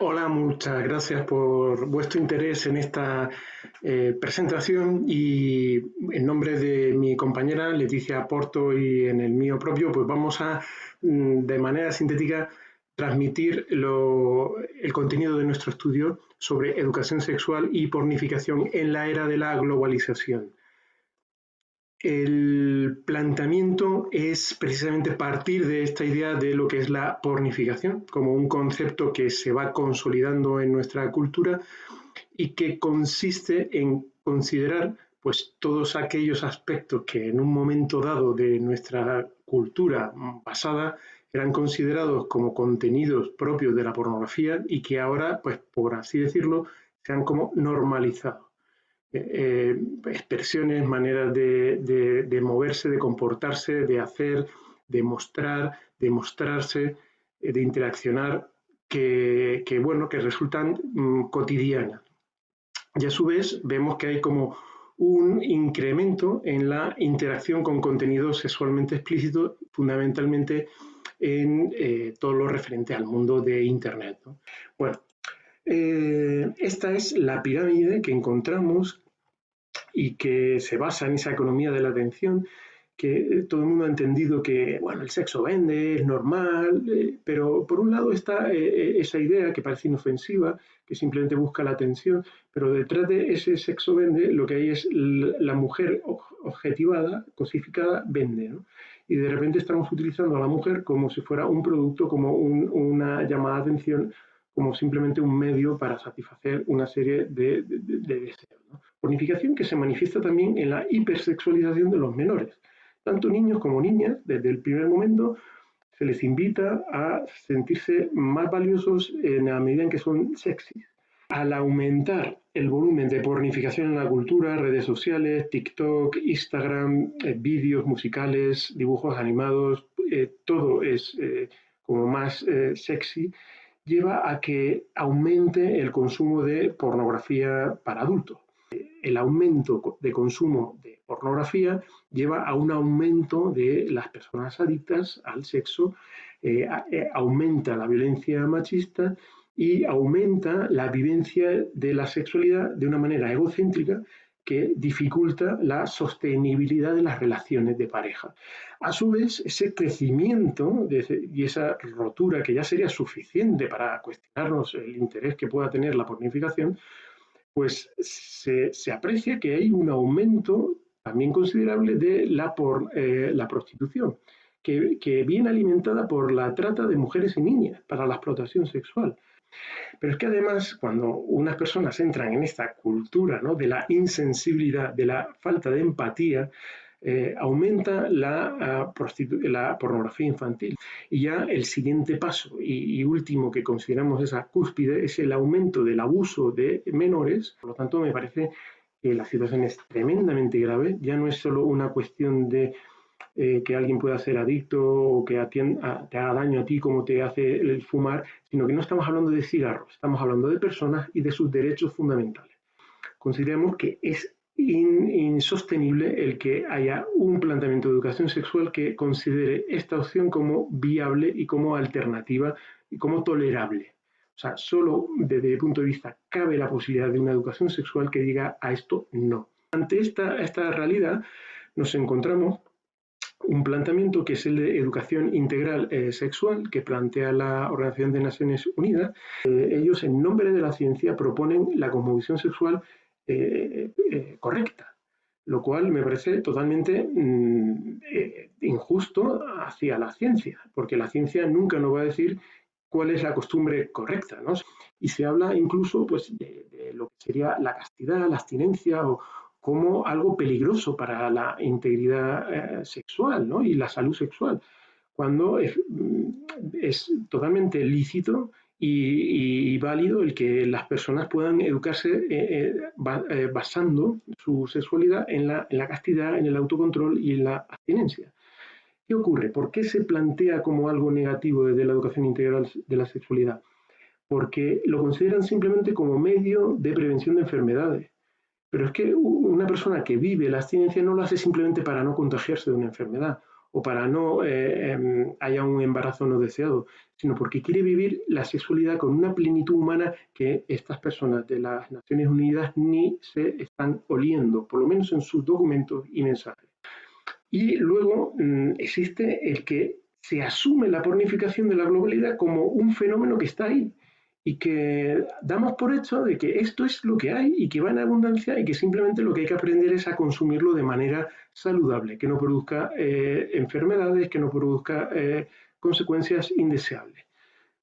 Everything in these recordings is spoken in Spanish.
Hola, muchas gracias por vuestro interés en esta presentación y en nombre de mi compañera Leticia Porto y en el mío propio, pues vamos a, de manera sintética, transmitir el contenido de nuestro estudio sobre educación sexual y pornificación en la era de la globalización. El planteamiento es precisamente partir de esta idea de lo que es la pornificación, como un concepto que se va consolidando en nuestra cultura y que consiste en considerar pues todos aquellos aspectos que en un momento dado de nuestra cultura pasada eran considerados como contenidos propios de la pornografía y que ahora, pues por así decirlo, se han como normalizado. Expresiones, maneras de moverse, de comportarse, de hacer, de mostrar, de mostrarse, de interaccionar, que resultan cotidianas. Y a su vez vemos que hay como un incremento en la interacción con contenidos sexualmente explícitos, fundamentalmente en todo lo referente al mundo de Internet, ¿no? Bueno, esta es la pirámide que encontramos y que se basa en esa economía de la atención, que todo el mundo ha entendido que bueno, el sexo vende, es normal, pero por un lado está esa idea que parece inofensiva, que simplemente busca la atención, pero detrás de ese sexo vende lo que hay es la mujer objetivada, cosificada, vende, ¿no? Y de repente estamos utilizando a la mujer como si fuera un producto, como una llamada de atención, como simplemente un medio para satisfacer una serie de deseos, ¿no? Pornificación que se manifiesta también en la hipersexualización de los menores. Tanto niños como niñas, desde el primer momento, se les invita a sentirse más valiosos en la medida en que son sexys. Al aumentar el volumen de pornificación en la cultura, redes sociales, TikTok, Instagram, vídeos musicales, dibujos animados, todo es como más sexy, lleva a que aumente el consumo de pornografía para adultos. El aumento de consumo de pornografía lleva a un aumento de las personas adictas al sexo, aumenta la violencia machista y aumenta la vivencia de la sexualidad de una manera egocéntrica que dificulta la sostenibilidad de las relaciones de pareja. A su vez, ese crecimiento y esa rotura que ya sería suficiente para cuestionarnos el interés que pueda tener la pornificación, pues se aprecia que hay un aumento también considerable de la prostitución, que viene alimentada por la trata de mujeres y niñas para la explotación sexual. Pero es que además, cuando unas personas entran en esta cultura, ¿no?, de la insensibilidad, de la falta de empatía, aumenta la pornografía infantil. Y ya el siguiente paso y último que consideramos esa cúspide es el aumento del abuso de menores. Por lo tanto, me parece que la situación es tremendamente grave. Ya no es solo una cuestión de que alguien pueda ser adicto o que te haga daño a ti como te hace el fumar, sino que no estamos hablando de cigarros, estamos hablando de personas y de sus derechos fundamentales. Consideramos que es insostenible el que haya un planteamiento de educación sexual que considere esta opción como viable y como alternativa y como tolerable. O sea, solo desde el punto de vista cabe la posibilidad de una educación sexual que diga a esto no. Ante esta realidad nos encontramos un planteamiento que es el de educación integral sexual que plantea la Organización de Naciones Unidas. Ellos, en nombre de la ciencia, proponen la cosmovisión sexual correcta, lo cual me parece totalmente injusto hacia la ciencia, porque la ciencia nunca nos va a decir cuál es la costumbre correcta, ¿no? Y se habla incluso pues, de lo que sería la castidad, la abstinencia o como algo peligroso para la integridad sexual, ¿no?, y la salud sexual, cuando es totalmente lícito y válido el que las personas puedan educarse basando su sexualidad en la castidad, en el autocontrol y en la abstinencia. ¿Qué ocurre? ¿Por qué se plantea como algo negativo desde la educación integral de la sexualidad? Porque lo consideran simplemente como medio de prevención de enfermedades. Pero es que una persona que vive la abstinencia no lo hace simplemente para no contagiarse de una enfermedad o para no haya un embarazo no deseado, sino porque quiere vivir la sexualidad con una plenitud humana que estas personas de las Naciones Unidas ni se están oliendo, por lo menos en sus documentos y mensajes. Y luego existe el que se asume la pornificación de la globalidad como un fenómeno que está ahí y que damos por hecho de que esto es lo que hay y que va en abundancia y que simplemente lo que hay que aprender es a consumirlo de manera saludable, que no produzca enfermedades, que no produzca consecuencias indeseables.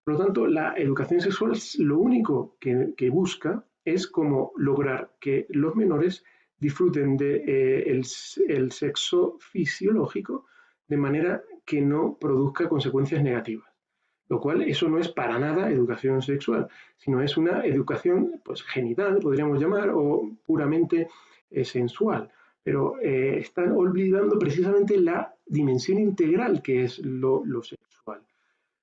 Por lo tanto, la educación sexual lo único que busca es cómo lograr que los menores disfruten de, el sexo fisiológico de manera que no produzca consecuencias negativas. Lo cual eso no es para nada educación sexual, sino es una educación pues, genital, podríamos llamar, o puramente sensual. Pero están olvidando precisamente la dimensión integral que es lo sexual.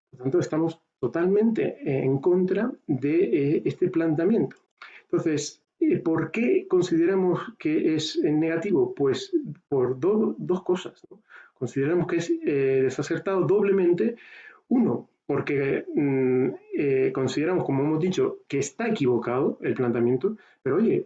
Por lo tanto, estamos totalmente en contra de este planteamiento. Entonces, ¿por qué consideramos que es negativo? Pues por dos cosas, ¿no? Consideramos que es desacertado doblemente. Uno, porque consideramos, como hemos dicho, que está equivocado el planteamiento, pero oye,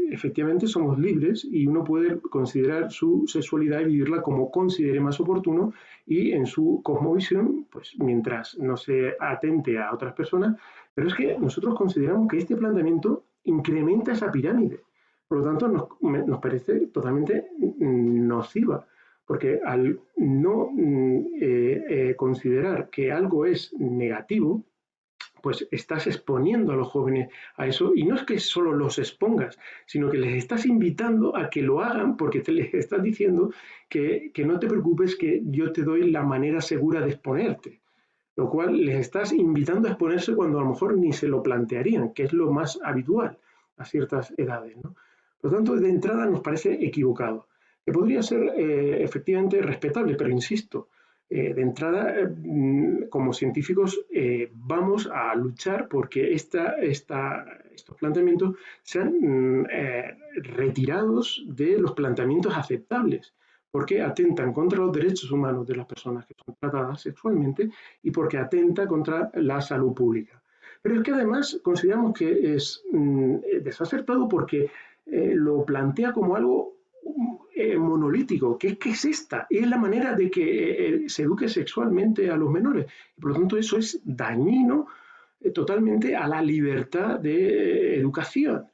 efectivamente somos libres y uno puede considerar su sexualidad y vivirla como considere más oportuno y en su cosmovisión, pues mientras no se atente a otras personas, pero es que nosotros consideramos que este planteamiento incrementa esa pirámide. Por lo tanto, nos parece totalmente nociva, porque al no considerar que algo es negativo, pues estás exponiendo a los jóvenes a eso, y no es que solo los expongas, sino que les estás invitando a que lo hagan porque les estás diciendo que no te preocupes, que yo te doy la manera segura de exponerte, lo cual les estás invitando a exponerse cuando a lo mejor ni se lo plantearían, que es lo más habitual a ciertas edades, ¿no? Por lo tanto, de entrada nos parece equivocado, que podría ser efectivamente respetable, pero insisto, de entrada, como científicos, vamos a luchar porque estos planteamientos sean retirados de los planteamientos aceptables, porque atentan contra los derechos humanos de las personas que son tratadas sexualmente y porque atenta contra la salud pública. Pero es que además consideramos que es desacertado porque lo plantea como algo monolítico, que es esta, es la manera de que se eduque sexualmente a los menores. Y por lo tanto, eso es dañino totalmente a la libertad de educación.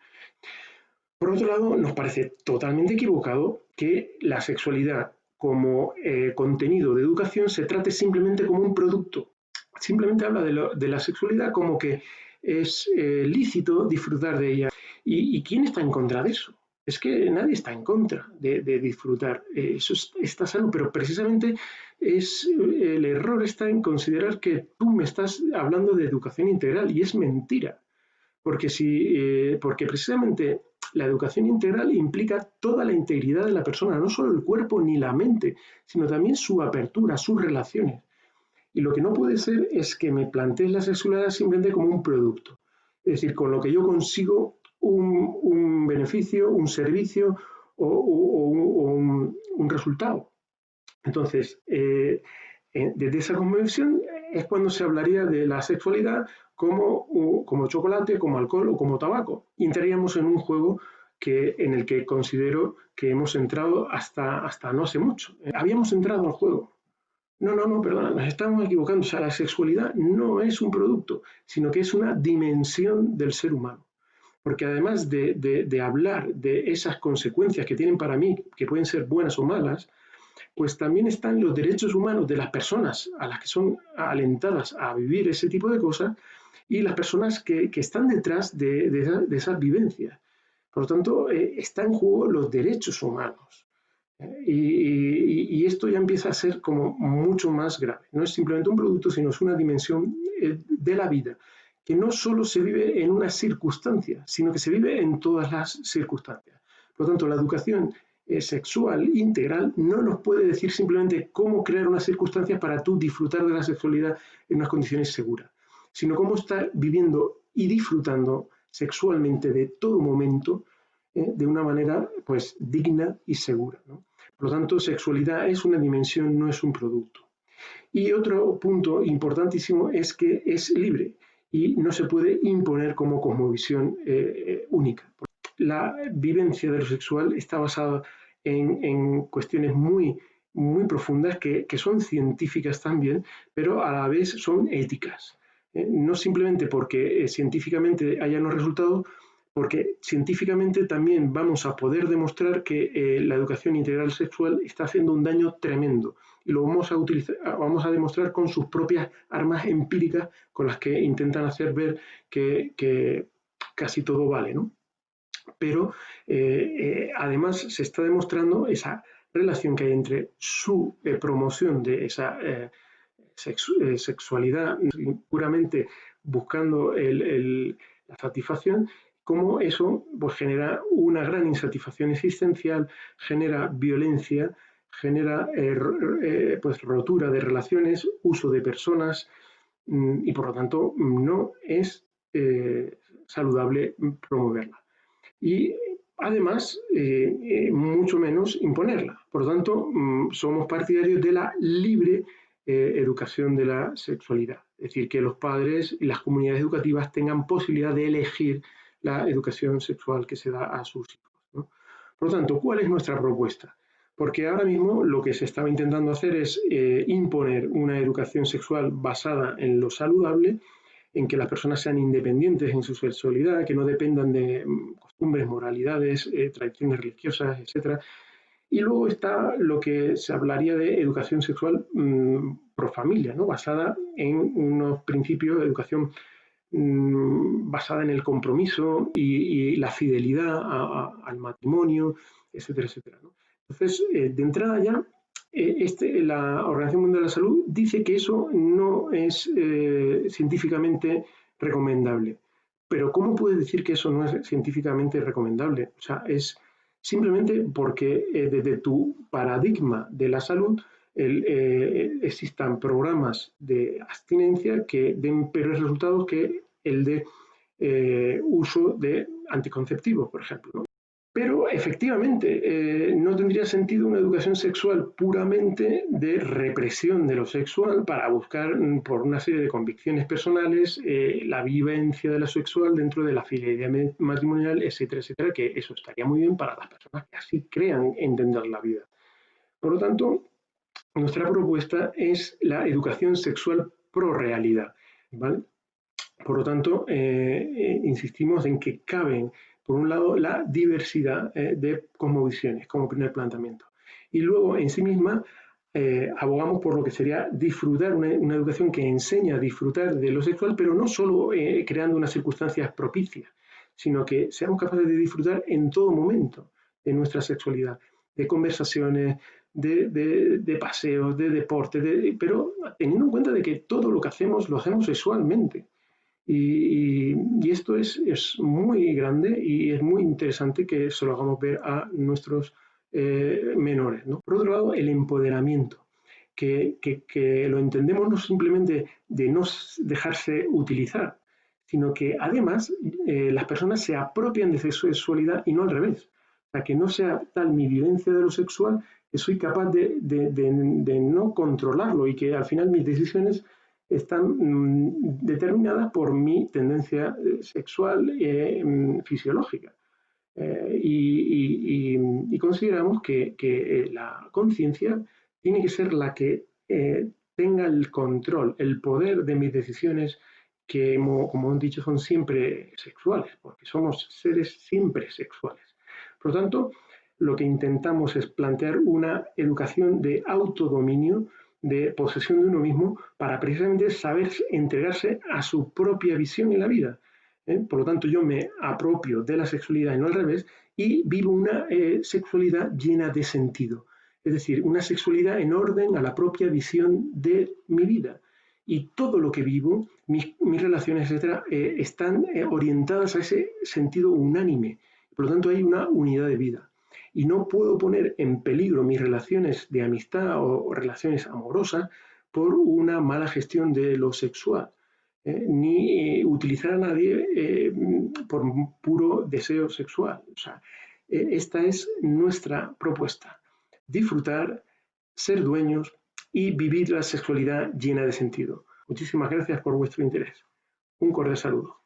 Por otro lado, nos parece totalmente equivocado que la sexualidad como contenido de educación se trate simplemente como un producto. Simplemente habla de la sexualidad como que es lícito disfrutar de ella. ¿Y quién está en contra de eso? Es que nadie está en contra de disfrutar. Eso está sano, pero precisamente el error está en considerar que tú me estás hablando de educación integral y es mentira. Porque precisamente la educación integral implica toda la integridad de la persona, no solo el cuerpo ni la mente, sino también su apertura, sus relaciones. Y lo que no puede ser es que me plantees la sexualidad simplemente como un producto. Es decir, con lo que yo consigo un beneficio, un servicio o un resultado. Entonces, desde esa convención es cuando se hablaría de la sexualidad como chocolate, como alcohol o como tabaco. Y entraríamos en un juego en el que considero que hemos entrado hasta no hace mucho. Habíamos entrado al juego. No, perdona, nos estamos equivocando. O sea, la sexualidad no es un producto, sino que es una dimensión del ser humano. Porque además de hablar de esas consecuencias que tienen para mí, que pueden ser buenas o malas, pues también están los derechos humanos de las personas a las que son alentadas a vivir ese tipo de cosas y las personas que están detrás de esas vivencias. Por lo tanto, está en juego los derechos humanos. Y esto ya empieza a ser como mucho más grave. No es simplemente un producto, sino es una dimensión de la vida, que no solo se vive en una circunstancia, sino que se vive en todas las circunstancias. Por lo tanto, la educación sexual integral no nos puede decir simplemente cómo crear unas circunstancias para tú disfrutar de la sexualidad en unas condiciones seguras, sino cómo estar viviendo y disfrutando sexualmente de todo momento de una manera pues digna y segura, ¿no? Por lo tanto, sexualidad es una dimensión, no es un producto. Y otro punto importantísimo es que es libre y no se puede imponer como cosmovisión única. La vivencia de lo sexual está basada en cuestiones muy profundas que son científicas también, pero a la vez son éticas. No simplemente porque científicamente hayan los resultados, porque científicamente también vamos a poder demostrar que la educación integral sexual está haciendo un daño tremendo y lo vamos a demostrar con sus propias armas empíricas con las que intentan hacer ver que casi todo vale, ¿no? Pero además se está demostrando esa relación que hay entre su promoción de esa sexualidad puramente buscando la satisfacción, como eso pues, genera una gran insatisfacción existencial, genera violencia, genera pues, rotura de relaciones, uso de personas y por lo tanto no es saludable promoverla. Y además, mucho menos imponerla. Por lo tanto, somos partidarios de la libre educación de la sexualidad. Es decir, que los padres y las comunidades educativas tengan posibilidad de elegir la educación sexual que se da a sus hijos, ¿no? Por lo tanto, ¿cuál es nuestra propuesta? Porque ahora mismo lo que se estaba intentando hacer es imponer una educación sexual basada en lo saludable, en que las personas sean independientes en su sexualidad, que no dependan de costumbres, moralidades, tradiciones religiosas, etcétera. Y luego está lo que se hablaría de educación sexual pro familia, ¿no? Basada en unos principios de educación basada en el compromiso y la fidelidad al matrimonio, etcétera, etcétera, ¿no? Entonces, de entrada ya, la Organización Mundial de la Salud dice que eso no es científicamente recomendable. Pero ¿cómo puedes decir que eso no es científicamente recomendable? O sea, es simplemente porque desde tu paradigma de la salud existan programas de abstinencia que den peores resultados que el de uso de anticonceptivos, por ejemplo, ¿no? Pero efectivamente, no tendría sentido una educación sexual puramente de represión de lo sexual para buscar, por una serie de convicciones personales, la vivencia de lo sexual dentro de la fidelidad matrimonial, etcétera, etcétera, que eso estaría muy bien para las personas que así crean entender la vida. Por lo tanto, nuestra propuesta es la educación sexual pro realidad, ¿vale? Por lo tanto, insistimos en que caben, por un lado, la diversidad de cosmovisiones como primer planteamiento. Y luego, en sí misma, abogamos por lo que sería disfrutar, una educación que enseña a disfrutar de lo sexual, pero no solo creando unas circunstancias propicias, sino que seamos capaces de disfrutar en todo momento de nuestra sexualidad, de conversaciones, de paseos, de deporte, pero teniendo en cuenta de que todo lo que hacemos lo hacemos sexualmente. Y esto es muy grande y es muy interesante que se lo hagamos ver a nuestros menores, ¿no? Por otro lado, el empoderamiento, que lo entendemos no simplemente de no dejarse utilizar, sino que además las personas se apropian de su sexualidad y no al revés. O sea, que no sea tal mi vivencia de lo sexual que soy capaz de no controlarlo y que al final mis decisiones están determinadas por mi tendencia sexual fisiológica. Y consideramos que la conciencia tiene que ser la que tenga el control, el poder de mis decisiones que, como han dicho, son siempre sexuales, porque somos seres siempre sexuales. Por lo tanto, lo que intentamos es plantear una educación de autodominio, de posesión de uno mismo, para precisamente saber entregarse a su propia visión en la vida. Por lo tanto, yo me apropio de la sexualidad y no al revés, y vivo una sexualidad llena de sentido. Es decir, una sexualidad en orden a la propia visión de mi vida. Y todo lo que vivo, mis relaciones, etcétera, están orientadas a ese sentido unánime. Por lo tanto, hay una unidad de vida. Y no puedo poner en peligro mis relaciones de amistad o relaciones amorosas por una mala gestión de lo sexual. Ni utilizar a nadie por puro deseo sexual. O sea, esta es nuestra propuesta. disfrutar, ser dueños y vivir la sexualidad llena de sentido. Muchísimas gracias por vuestro interés. Un cordial saludo.